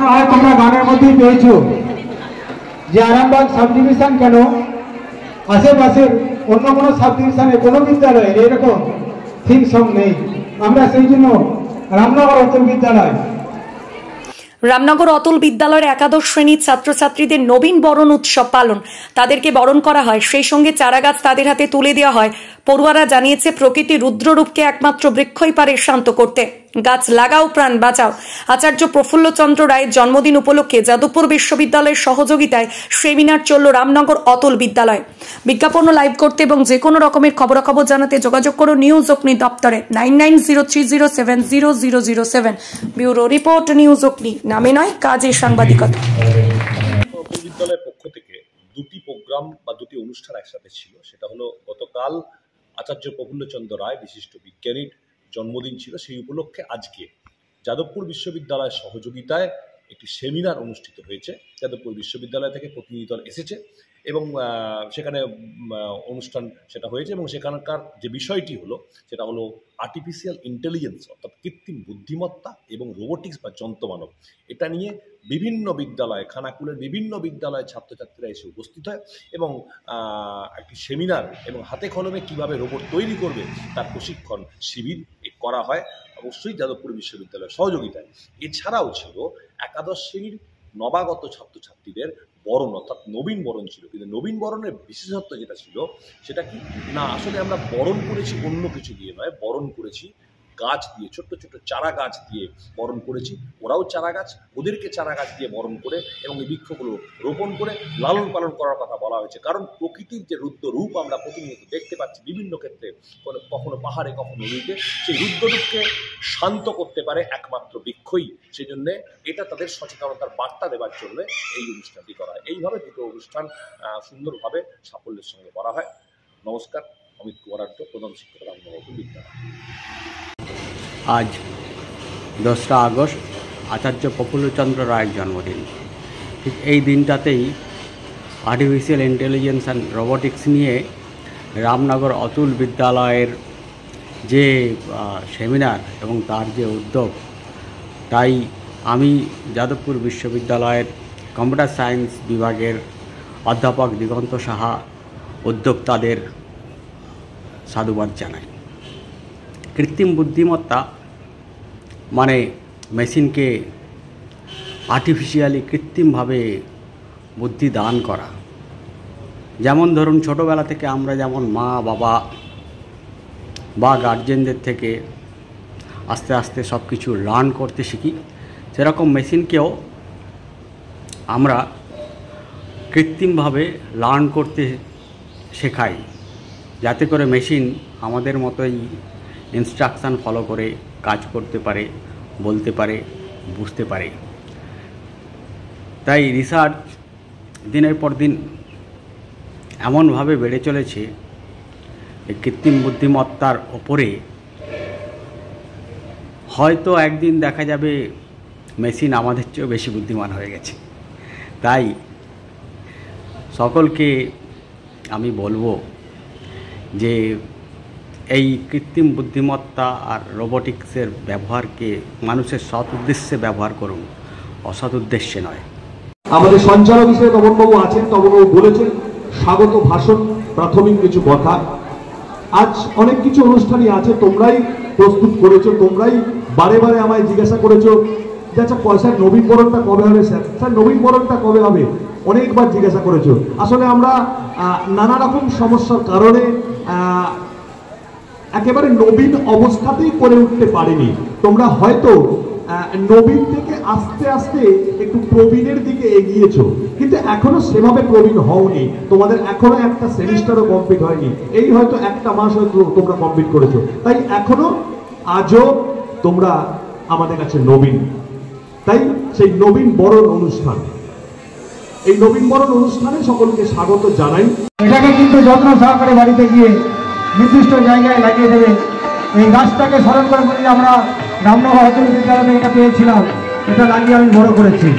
হয় তোমরা গানের মধ্যেই পেয়েছো যে আরামবাগ সাব ডিভিশন কেন আশেপাশের অন্য কোনো সাব ডিভিশনে কোনো বিদ্যালয়ে এরকম থিম সং নেই। আমরা সেই জন্য রামনগর অতুল বিদ্যালয়ের একাদশ শ্রেণীর ছাত্রছাত্রীদের নবীন বরণ উৎসব পালন, তাদেরকে বরণ করা হয়, সেই সঙ্গে চারাগাছ তাদের হাতে তুলে দেওয়া হয়। পড়ুয়ারা জানিয়েছে প্রকৃতির রুদ্ররূপকে একমাত্র বৃক্ষই পারে শান্ত করতে। গাছ লাগাও, প্রাণ বাঁচাও। আচার্য প্রফুল্লচন্দ্র রায়ের জন্মদিন উপলক্ষে যাদবপুর বিশ্ববিদ্যালয়ের সহযোগিতায় সেমিনার চলল রামনগর অতুল বিদ্যালয়। বিজ্ঞাপন লাইভ করতে এবং যে কোনো রকমের খবরাখবর জানাতে যোগাযোগ করো নিউজ অগ্নি দপ্তরে 9903070007। ব্যুরো রিপোর্ট, নিউজ অগ্নি, নামে নয় কাজে সাংবাদিকতা। বিদ্যালয়ের পক্ষ থেকে দুটি প্রোগ্রাম বা দুটি অনুষ্ঠান একসাথে ছিল। সেটা হলো গতকাল আচার্য প্রফুল্লচন্দ্র রায় বিশিষ্ট বিজ্ঞানীর জন্মদিন ছিল, সেই উপলক্ষে আজকে যাদবপুর বিশ্ববিদ্যালয়ের সহযোগিতায় একটি সেমিনার অনুষ্ঠিত হয়েছে। যাদবপুর বিশ্ববিদ্যালয় থেকে প্রতিনিধি দল এসেছে এবং সেখানে অনুষ্ঠান সেটা হয়েছে এবং সেখানকার যে বিষয়টি হলো সেটা হলো আর্টিফিশিয়াল ইন্টেলিজেন্স, অর্থাৎ কৃত্রিম বুদ্ধিমত্তা এবং রোবোটিক্স বা যন্ত্রমানব। এটা নিয়ে বিভিন্ন বিদ্যালয়, খানাকুলের বিভিন্ন বিদ্যালয়ের ছাত্রছাত্রীরা এসে উপস্থিত হয় এবং একটি সেমিনার এবং হাতে কলমে কীভাবে রোবট তৈরি করবে তার প্রশিক্ষণ শিবির করা হয়, অবশ্যই যাদবপুর বিশ্ববিদ্যালয়ের সহযোগিতায়। এছাড়াও ছিল একাদশ শ্রেণীর নবাগত ছাত্রছাত্রীদের বরণ, অর্থাৎ নবীন বরণ ছিল। কিন্তু নবীন বরণের বিশেষত্ব যেটা ছিল সেটা কি না, আসলে আমরা বরণ করেছি অন্য কিছু দিয়ে নয়, বরণ করেছি গাছ দিয়ে, ছোট্ট ছোট্ট চারা গাছ দিয়ে বরণ করেছি। ওরাও চারা গাছ, ওদেরকে চারা গাছ দিয়ে বরণ করে এবং এই বৃক্ষগুলো রোপণ করে লালন পালন করার কথা বলা হয়েছে। কারণ প্রকৃতির যে রুদ্ররূপ আমরা প্রতিনিয়ত দেখতে পাচ্ছি বিভিন্ন ক্ষেত্রে, কখনো পাহাড়ে কখনো নদীতে, সেই রুদ্ররূপকে শান্ত করতে পারে একমাত্র বৃক্ষই। সেই জন্যে এটা তাদের সচেতনতার বার্তা দেওয়ার জন্য এই অনুষ্ঠানটি করা হয়। এইভাবে দুটো অনুষ্ঠান সুন্দরভাবে সাফল্যের সঙ্গে করা হয়। নমস্কার, অমিত কুমার আড্ড, প্রধান শিক্ষক, রামনগর বিদ্যালয়। আজ 10রা আগস্ট আচার্য প্রফুল্লচন্দ্র রায়ের জন্মদিন। ঠিক এই দিনটাতেই আর্টিফিশিয়াল ইন্টেলিজেন্স অ্যান্ড রোবোটিক্স নিয়ে রামনগর অতুল বিদ্যালয়ের যে সেমিনার এবং তার যে উদ্যোগ, তাই আমি যাদবপুর বিশ্ববিদ্যালয়ের কম্পিউটার সায়েন্স বিভাগের অধ্যাপক দিগন্ত সাহা উদ্যোক্তাদের সাধুবাদ জানাই। কৃত্রিম বুদ্ধিমত্তা মানে মেশিনকে আর্টিফিশিয়ালি কৃত্রিমভাবে বুদ্ধি দান করা। যেমন ধরুন ছোটোবেলা থেকে আমরা যেমন মা বাবা বা গার্জেনদের থেকে আস্তে আস্তে সব কিছু লার্ন করতে শিখি, সেরকম মেশিনকেও আমরা কৃত্রিমভাবে লার্ন করতে শেখাই, যাতে করে মেশিন আমাদের মতোই ইনস্ট্রাকশান ফলো করে কাজ করতে পারে, বলতে পারে, বুঝতে পারে। তাই রিসার্চ দিনের পর দিন এমনভাবে বেড়ে চলেছে, এই কৃত্রিম বুদ্ধিমত্তার ওপরে হয়তো একদিন দেখা যাবে মেশিন আমাদের চেয়েও বেশি বুদ্ধিমান হয়ে গেছে। তাই সকলকে আমি বলবো যে এই কৃত্রিম বুদ্ধিমত্তা আর রোবোটিক্সের ব্যবহারকে মানুষের সৎ উদ্দেশ্যে ব্যবহার করুন, অসৎ উদ্দেশ্যে নয়। আমাদের সঞ্চালক হিসেবে তপনবাবু আছেন, তপনবাবু বলেছেন স্বাগত ভাষণ, প্রাথমিক কিছু কথা। আজ অনেক কিছু অনুষ্ঠানই আছে, তোমরাই প্রস্তুত করেছো, তোমরাই বারে বারে আমায় জিজ্ঞাসা করেছো যে আচ্ছা স্যার নবীনবরণটা কবে হবে, স্যার নবীনবরণটা কবে হবে, অনেকবার জিজ্ঞাসা করেছো। আসলে আমরা নানা রকম সমস্যার কারণে একেবারে নবীন অবস্থাতেই করে উঠতে পারিনি। তোমরা হয়তো নবীন থেকে আস্তে আস্তে একটু প্রবীণের দিকে এগিয়েছো, কিন্তু এখনো সেভাবে প্রবীণ হওনি। তোমাদের এখনো একটা সেমিস্টারও কমপ্লিট হয়নি, এই হয়তো একটা মাস হয়তো তোমরা কমপ্লিট করেছো। তাই এখনো আজও তোমরা আমাদের কাছে নবীন। তাই সেই নবীন বরণ অনুষ্ঠান, এই নবীন বরণ অনুষ্ঠানে সকলকে স্বাগত জানাই। এটাকে কিন্তু যত্ন সহকারে বাড়িতে গিয়ে নির্দিষ্ট জায়গায় লাগিয়ে দেবেন। এই গাছটাকে স্মরণ করে আমরা রামনগর অতুল বিদ্যালয়ে এটা পেয়েছিলাম, এটা লাগিয়ে আমি বড় করেছি।